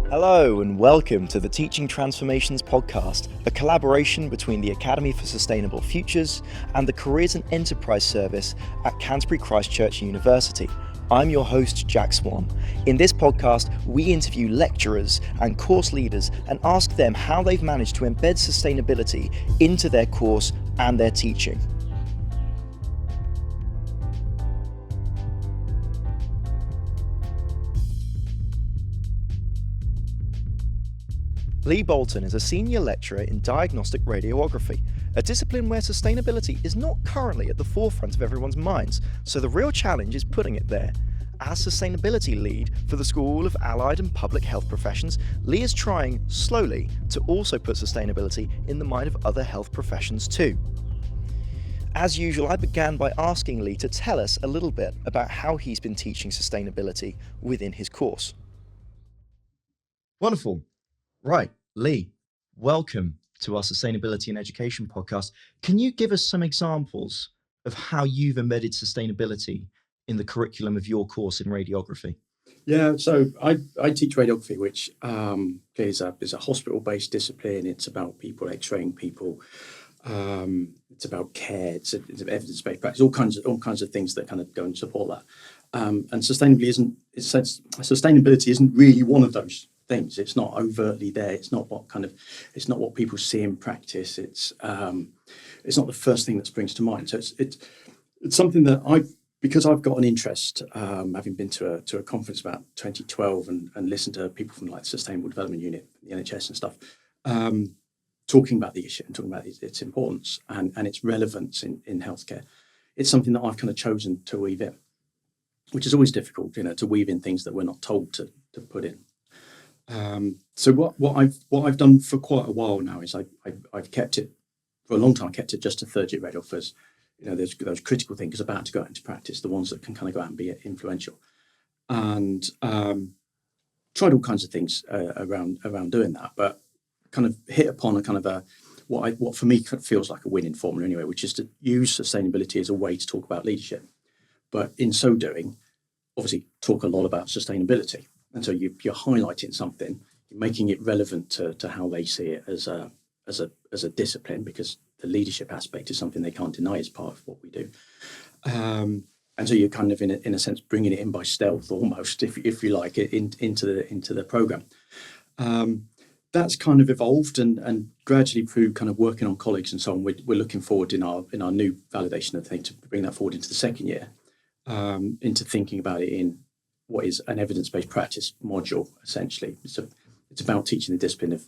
Hello and welcome to the Teaching Transformations podcast, a collaboration between the Academy for Sustainable Futures and the Careers and Enterprise Service at Canterbury Christ Church University. I'm your host, Jack Swan. In this podcast, we interview lecturers and course leaders and ask them how they've managed to embed sustainability into their course and their teaching. Lee Bolton is a senior lecturer in Diagnostic Radiography, a discipline where sustainability is not currently at the forefront of everyone's minds, so the real challenge is putting it there. As sustainability lead for the School of Allied and Public Health Professions, Lee is trying, slowly, to also put sustainability in the mind of other health professions too. As usual, I began by asking Lee to tell us a little bit about how he's been teaching sustainability within his course. Wonderful. Right, Lee, welcome to our Sustainability and Education podcast. Can you give us some examples of how you've embedded sustainability in the curriculum of your course in radiography? Yeah, so I teach radiography, which is a hospital-based discipline. It's about people, x-raying people. It's about care. It's evidence-based practice. All kinds of things that kind of go and support that. And sustainability isn't really one of those things. It's not overtly there. It's not what people see in practice. It's not the first thing that springs to mind. So it's something that because I've got an interest, having been to a conference about 2012 and listened to people from like the Sustainable Development Unit, the NHS and stuff, talking about the issue and talking about its importance and its relevance in healthcare. It's something that I've kind of chosen to weave in, which is always difficult, to weave in things that we're not told to put in. So what I've done for quite a while now is I've kept it for a long time. I kept it just to third year radiographers. There's those critical thinkers about to go out into practice, the ones that can kind of go out and be influential, and tried all kinds of things around doing that, but kind of hit upon a kind of what for me feels like a winning formula anyway, which is to use sustainability as a way to talk about leadership, but in so doing, obviously talk a lot about sustainability. And so you're highlighting something, you're making it relevant to how they see it as a discipline, because the leadership aspect is something they can't deny as part of what we do. And so you're kind of in a sense bringing it in by stealth, almost, if you like, into the program. That's kind of evolved and gradually through kind of working on colleagues and so on. We're looking forward in our new validation of the thing to bring that forward into the second year, into thinking about it in what is an evidence-based practice module, essentially. It's about teaching the discipline of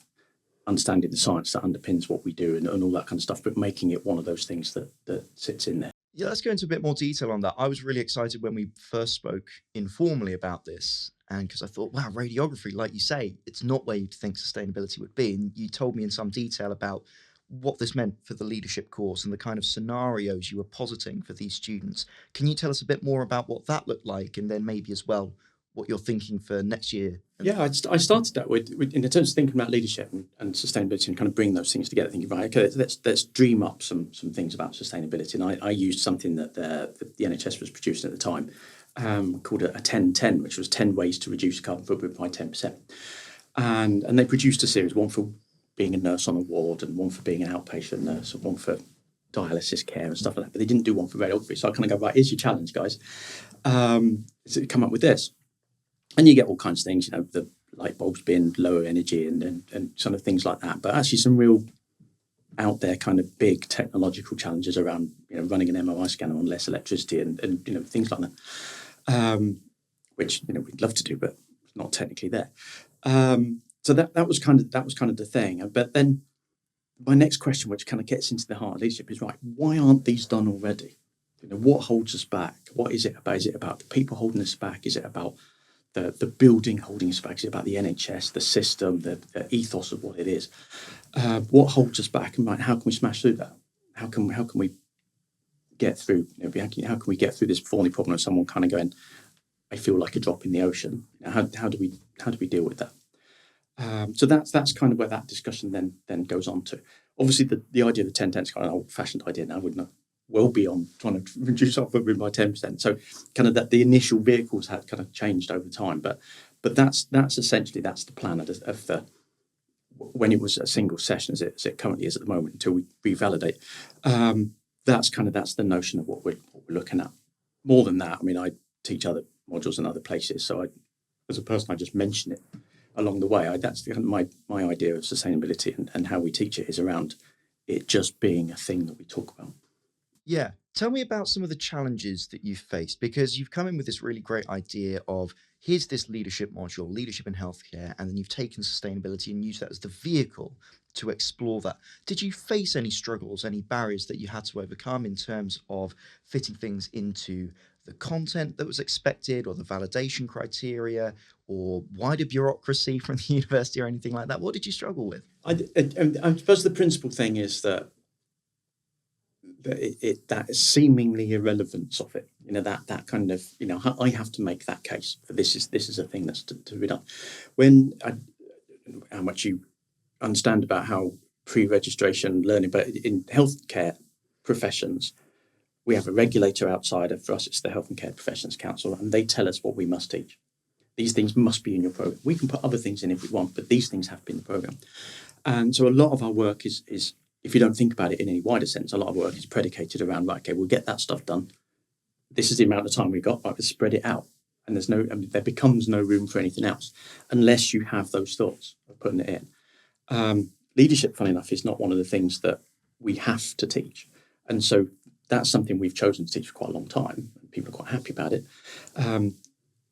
understanding the science that underpins what we do and all that kind of stuff, but making it one of those things that sits in there. Yeah, let's go into a bit more detail on that. I was really excited when we first spoke informally about this, and because I thought, wow, radiography, like you say, it's not where you'd think sustainability would be. And you told me in some detail about what this meant for the leadership course and the kind of scenarios you were positing for these students. Can you tell us a bit more about what that looked like, and then maybe as well what you're thinking for next year? Yeah, I started that with in terms of thinking about leadership and sustainability and kind of bring those things together, thinking, right, okay, let's dream up some things about sustainability. And I used something that the NHS was producing at the time, called a 10-10, which was 10 ways to reduce carbon footprint by 10%. And they produced a series, one for being a nurse on a ward and one for being an outpatient nurse and one for dialysis care and stuff like that. But they didn't do one for radiography. So I kind of go, right, here's your challenge, guys. So come up with this. And you get all kinds of things, the light bulbs being lower energy and sort of things like that. But actually some real out there kind of big technological challenges around, running an MRI scanner on less electricity and things like that, which, we'd love to do, but it's not technically there. So that was kind of the thing. But then my next question, which kind of gets into the heart of leadership, is right, why aren't these done already? What holds us back? What is it about? Is it about the people holding us back? Is it about the building holding us back? Is it about the NHS, the system, the ethos of what it is? What holds us back? And how can we smash through that? How can we get through? How can we get through this thorny problem of someone kind of going, I feel like a drop in the ocean? How do we deal with that? So that's kind of where that discussion then goes on to. Obviously, the idea of the 10/10 is kind of an old-fashioned idea now. Wouldn't well be on trying to reduce our footprint by 10%. So kind of that the initial vehicles had kind of changed over time, but that's essentially the plan of the when it was a single session as it currently is at the moment until we revalidate. That's the notion of what we're looking at. More than that, I mean, I teach other modules in other places, so as a person, I just mention it along the way. That's my idea of sustainability and how we teach it is around it just being a thing that we talk about. Yeah. Tell me about some of the challenges that you've faced, because you've come in with this really great idea of here's this leadership module, leadership in healthcare, and then you've taken sustainability and used that as the vehicle to explore that. Did you face any struggles, any barriers that you had to overcome in terms of fitting things into the content that was expected, or the validation criteria, or wider bureaucracy from the university or anything like that? What did you struggle with? I suppose the principal thing is that that seemingly irrelevance of it, that kind of, I have to make that case for this is a thing that's to be done. How much you understand about how pre-registration learning, but in healthcare professions, we have a regulator outside of, for us, it's the Health and Care Professions Council, and they tell us what we must teach. These things must be in your program. We can put other things in if we want, but these things have to be in the program. And so a lot of our work is if you don't think about it in any wider sense, a lot of work is predicated around, right, okay, we'll get that stuff done. This is the amount of time we got, right, let's spread it out. And there becomes no room for anything else unless you have those thoughts of putting it in. Leadership, funny enough, is not one of the things that we have to teach. And so that's something we've chosen to teach for quite a long time. People are quite happy about it.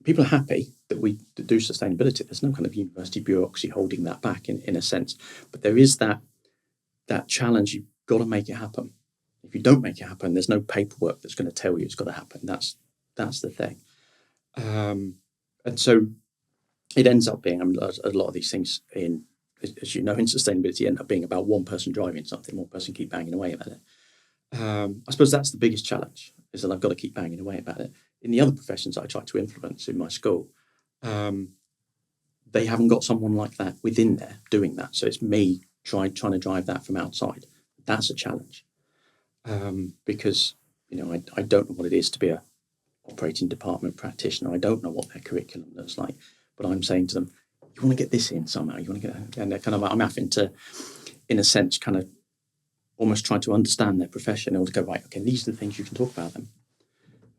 People are happy that we do sustainability. There's no kind of university bureaucracy holding that back in a sense. But there is that challenge. You've got to make it happen. If you don't make it happen, there's no paperwork that's going to tell you it's got to happen. That's the thing. And so it ends up being, a lot of these things in sustainability end up being about one person driving something, one person keep banging away about it. I suppose that's the biggest challenge, is that I've got to keep banging away about it. In the other professions I try to influence in my school, they haven't got someone like that within there doing that. So it's me trying to drive that from outside. That's a challenge, because I don't know what it is to be a operating department practitioner. I don't know what their curriculum looks like, but I'm saying to them, you want to get this in somehow. You want to get, and they're kind of, I'm having to, in a sense, kind of almost try to understand their profession in order to go, right, okay, these are the things you can talk about them.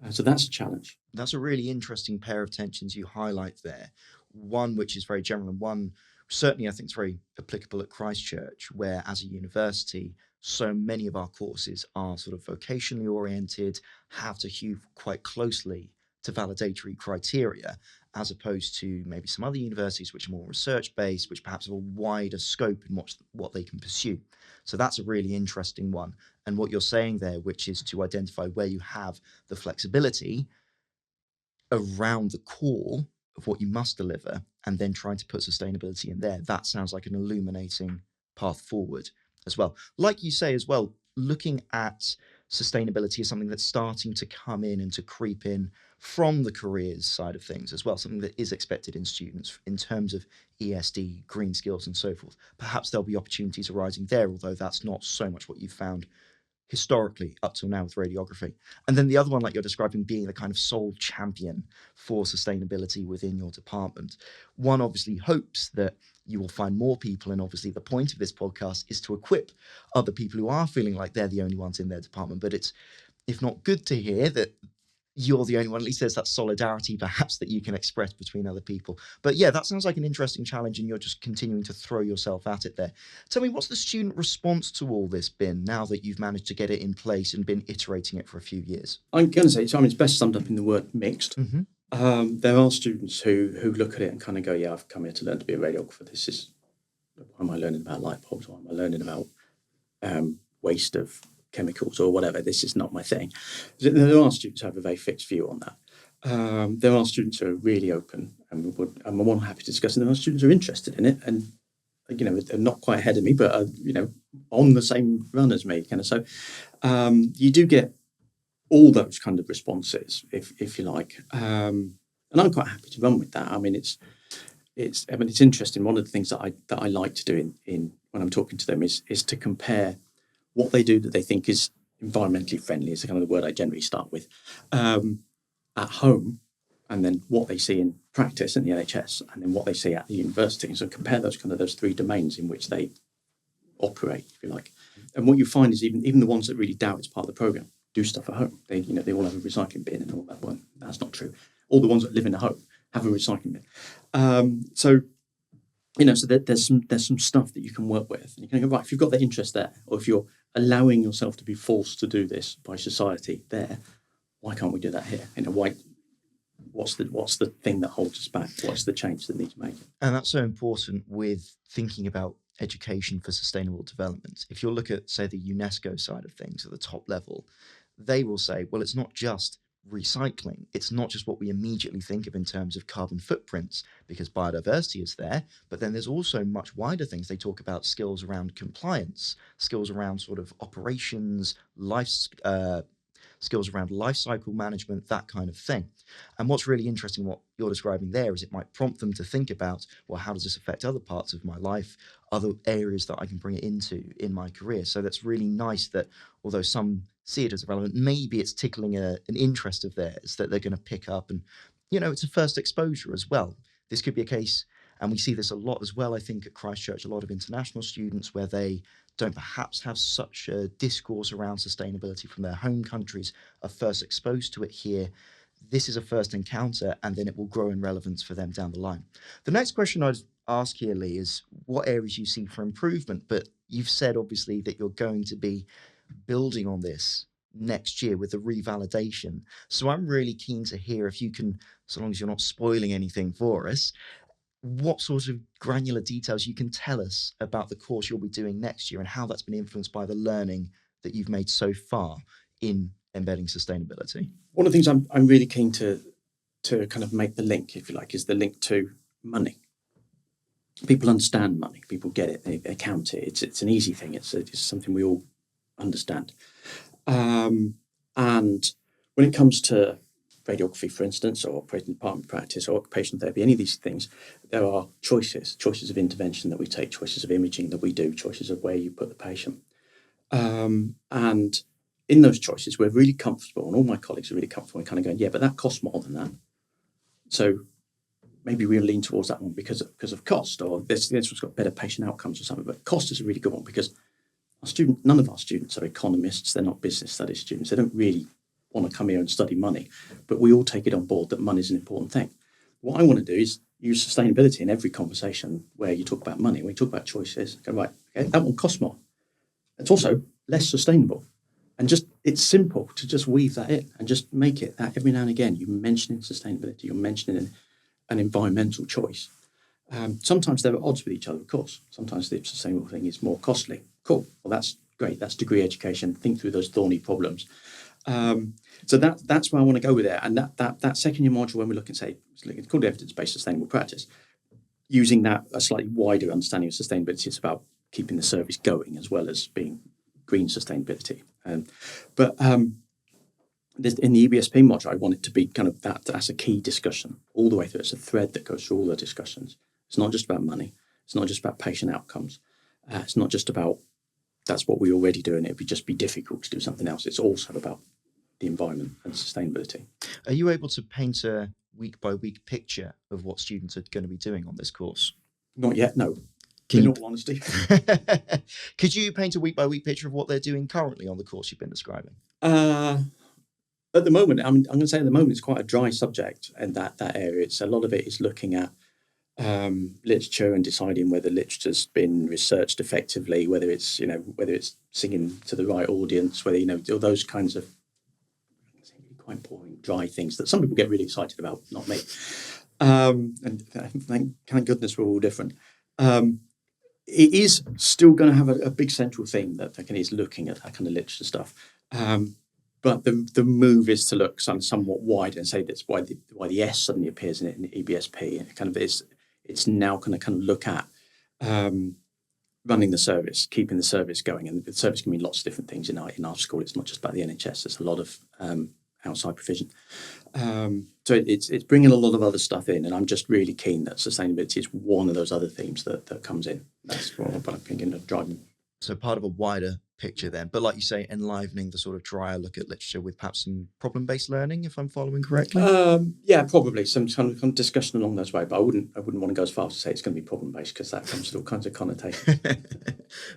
So that's a challenge. That's a really interesting pair of tensions you highlight there. One which is very general, and one certainly I think is very applicable at Christ Church, where as a university, so many of our courses are sort of vocationally oriented, have to hew quite closely to validatory criteria, as opposed to maybe some other universities which are more research-based, which perhaps have a wider scope in what they can pursue. So that's a really interesting one. And what you're saying there, which is to identify where you have the flexibility around the core of what you must deliver, and then trying to put sustainability in there, that sounds like an illuminating path forward as well. Like you say as well, looking at sustainability is something that's starting to come in and to creep in from the careers side of things as well, something that is expected in students in terms of ESD, green skills and so forth. Perhaps there'll be opportunities arising there, although that's not so much what you've found historically up till now with radiography. And then the other one, like you're describing, being the kind of sole champion for sustainability within your department. One obviously hopes that you will find more people, and obviously the point of this podcast is to equip other people who are feeling like they're the only ones in their department. But it's, if not good to hear, that you're the only one. At least there's that solidarity perhaps that you can express between other people. But yeah, that sounds like an interesting challenge, and you're just continuing to throw yourself at it there. Tell me, what's the student response to all this been now that you've managed to get it in place and been iterating it for a few years? I'm going to say, it's best summed up in the word mixed. Mm-hmm. There are students who look at it and kind of go, yeah, I've come here to learn to be a radiographer. This is, why am I learning about light bulbs? Why am I learning about waste of chemicals or whatever? This is not my thing. There are students who have a very fixed view on that. There are students who are really open, and I'm more happy to discuss, and there are students who are interested in it, and they're not quite ahead of me, but are, on the same run as me, kind of. So you do get all those kind of responses, if you like, and I'm quite happy to run with that. I mean, it's interesting. One of the things that I like to do in when I'm talking to them is to compare what they do that they think is environmentally friendly, is the kind of the word I generally start with, at home, and then what they see in practice in the NHS, and then what they see at the university. And so compare those three domains in which they operate, if you like. And what you find is even the ones that really doubt it's part of the programme do stuff at home. They all have a recycling bin and all that. Well, that's not true. All the ones that live in a home have a recycling bin. So there's some stuff that you can work with. And you can go, right, if you've got that interest there, or if you're allowing yourself to be forced to do this by society there, why can't we do that here? What's the thing that holds us back? What's the change that needs making? And that's so important with thinking about education for sustainable development. If you look at, say, the UNESCO side of things at the top level, they will say, well, it's not just recycling. It's not just what we immediately think of in terms of carbon footprints, because biodiversity is there, but then there's also much wider things. They talk about skills around compliance, skills around sort of operations, skills around life cycle management, that kind of thing. And what's really interesting, what you're describing there, is it might prompt them to think about, well, how does this affect other parts of my life, other areas that I can bring it into in my career? So that's really nice that although some see it as relevant, maybe it's tickling an interest of theirs that they're going to pick up. And, it's a first exposure as well. This could be a case, and we see this a lot as well, I think, at Christ Church, a lot of international students where they don't perhaps have such a discourse around sustainability from their home countries, are first exposed to it here. This is a first encounter, and then it will grow in relevance for them down the line. The next question I'd ask here, Lee, is what areas you see for improvement, but you've said obviously that you're going to be building on this next year with the revalidation. So I'm really keen to hear if you can, so long as you're not spoiling anything for us, what sort of granular details you can tell us about the course you'll be doing next year and how that's been influenced by the learning that you've made so far in embedding sustainability. One of the things I'm really keen to kind of make the link, if you like, is the link to money. People understand money. People get it. They count it. It's an easy thing. It's something we all understand. And when it comes to radiography, for instance, or operating department practice or occupational therapy, any of these things, there are choices of intervention that we take, choices of imaging that we do, choices of where you put the patient. And in those choices, we're really comfortable, and all my colleagues are really comfortable in kind of going, yeah, but that costs more than that. So maybe we'll lean towards that one because of cost, or this one's got better patient outcomes or something. But cost is a really good one because none of our students are economists. They're not business studies students. They don't really want to come here and study money, but we all take it on board that money is an important thing. What I want to do is use sustainability in every conversation where you talk about money. When you talk about choices, go, right, okay, that one costs more. It's also less sustainable. And it's simple to just weave that in and just make it that every now and again you're mentioning sustainability, you're mentioning an environmental choice. Sometimes they're at odds with each other, of course. Sometimes the sustainable thing is more costly. Cool. Well, that's great. That's degree education. Think through those thorny problems. So that's where I want to go with it. And that second year module, when we look at, say, it's called evidence-based sustainable practice, using that a slightly wider understanding of sustainability, it's about keeping the service going as well as being green sustainability. But in the EBSP module, I want it to be kind of that's a key discussion all the way through. It's a thread that goes through all the discussions. It's not just about money. It's not just about patient outcomes. It's not just about that's what we already do and it would just be difficult to do something else. It's also about the environment and sustainability. Are you able to paint a week-by-week picture of what students are going to be doing on this course? Not yet, no. In all honesty. Could you paint a week-by-week picture of what they're doing currently on the course you've been describing? At the moment, I'm going to say at the moment it's quite a dry subject in that area. It's a lot of it is looking at literature and deciding whether literature's been researched effectively, whether it's singing to the right audience, whether all those kinds of quite boring, dry things that some people get really excited about, not me. And thank goodness we're all different. It is still going to have a big central theme that is looking at that kind of literature stuff. But the move is to look somewhat wide and say that's why the S suddenly appears in EBSP. And it kind of is. It's now going to kind of look at running the service, keeping the service going, and the service can mean lots of different things in our school. It's not just about the NHS. There's a lot of outside provision. So it's bringing a lot of other stuff in, and I'm just really keen that sustainability is one of those other themes that comes in. That's what I'm thinking of driving. So part of a wider picture then, but like you say, enlivening the sort of drier look at literature with perhaps some problem-based learning, if I'm following correctly. Yeah, probably some kind of discussion along those ways. But I wouldn't want to go as far as to say it's going to be problem-based, because that comes with all kinds of connotations.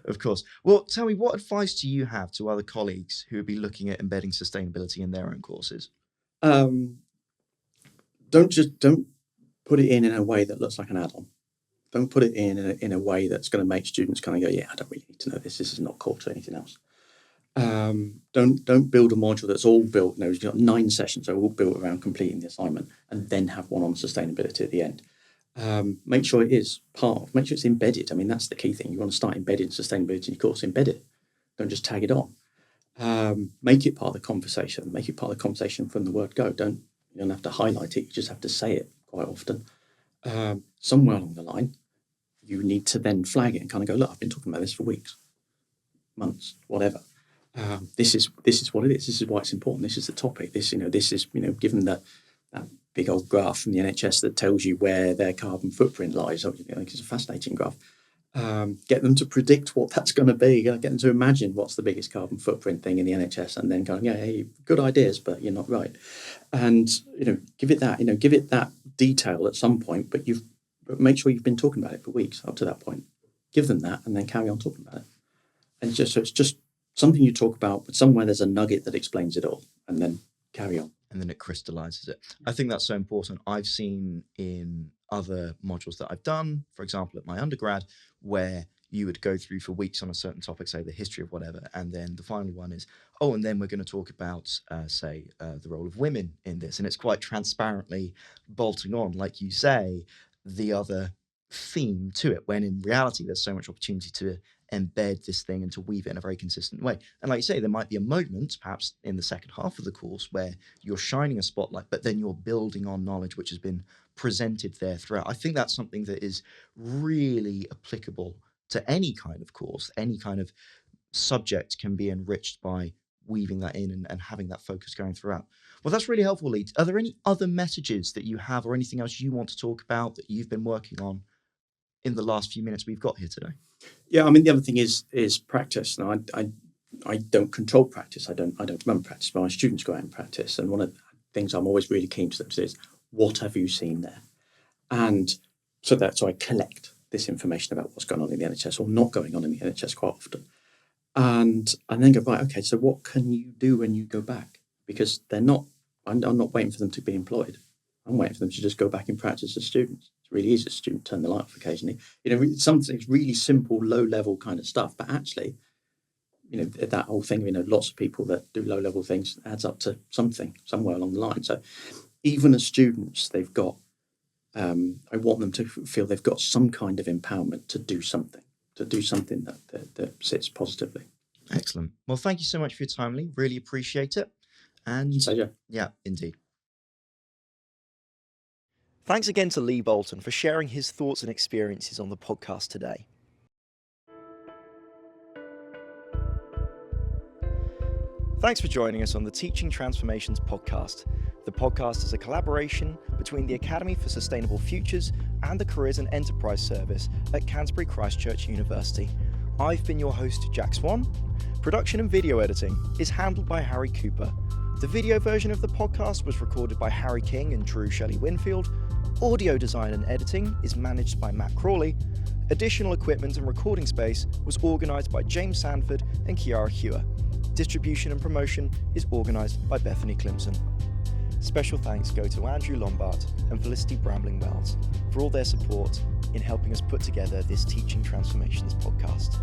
Of course. Well, tell me, what advice do you have to other colleagues who would be looking at embedding sustainability in their own courses? Don't put it in a way that looks like an add-on. Don't put it in a way that's going to make students kind of go, yeah, I don't really need to know this. This is not core to anything else. Don't build a module that's all built. You've got 9 sessions, so all built around completing the assignment, and then have one on sustainability at the end. Make sure it is make sure it's embedded. I mean, that's the key thing. You want to start embedding sustainability in your course, embed it. Don't just tag it on. Make it part of the conversation. Make it part of the conversation from the word go. You don't have to highlight it. You just have to say it quite often. Somewhere along the line, you need to then flag it and kind of go, look, I've been talking about this for weeks, months, whatever. This is what it is. This is why it's important. This is the topic. This is given that big old graph from the NHS that tells you where their carbon footprint lies. It's a fascinating graph. Get them to predict what that's going to be. Get them to imagine what's the biggest carbon footprint thing in the NHS, and then go, yeah, hey, good ideas, but you're not right. And give it that detail at some point, but make sure you've been talking about it for weeks up to that point. Give them that, and then carry on talking about it. And it's just something you talk about, but somewhere there's a nugget that explains it all, and then carry on. And then it crystallizes it. I think that's so important. I've seen in other modules that I've done, for example, at my undergrad, where you would go through for weeks on a certain topic, say the history of whatever, and then the final one is, and then we're going to talk about, the role of women in this. And it's quite transparently bolting on, like you say, the other theme to it, when in reality there's so much opportunity to embed this thing and to weave it in a very consistent way. And like you say, there might be a moment, perhaps in the second half of the course, where you're shining a spotlight, but then you're building on knowledge which has been presented there throughout. I think that's something that is really applicable to any kind of course. Any kind of subject can be enriched by weaving that in and having that focus going throughout. Well, that's really helpful, Lee. Are there any other messages that you have, or anything else you want to talk about that you've been working on in the last few minutes we've got here today? Yeah, I mean, the other thing is practice. Now, I don't control practice. I don't run practice, but my students go out and practice. And one of the things I'm always really keen to them to do is, what have you seen there? And so I collect this information about what's going on in the NHS, or not going on in the NHS quite often. And then go, right, okay, so what can you do when you go back? Because I'm not waiting for them to be employed. I'm waiting for them to just go back in practice as students. It's really easy as a student, turn the light off occasionally. Something really simple, low-level kind of stuff. But actually, that whole thing, lots of people that do low-level things adds up to something somewhere along the line. So even as students, they've got, I want them to feel they've got some kind of empowerment to do something that sits positively. Excellent. Well, thank you so much for your time, Lee. Really appreciate it. And Pleasure. Yeah, indeed. Thanks again to Lee Bolton for sharing his thoughts and experiences on the podcast today. Thanks for joining us on the Teaching Transformations podcast. The podcast is a collaboration between the Academy for Sustainable Futures and the Careers and Enterprise Service at Canterbury Christ Church University. I've been your host, Jack Swan. Production and video editing is handled by Harry Cooper. The video version of the podcast was recorded by Harry King and Drew Shelley-Winfield. Audio design and editing is managed by Matt Crawley. Additional equipment and recording space was organised by James Sanford and Kiara Hewer. Distribution and promotion is organised by Bethany Clemson. Special thanks go to Andrew Lombard and Felicity Brambling-Wells for all their support in helping us put together this Teaching Transformations podcast.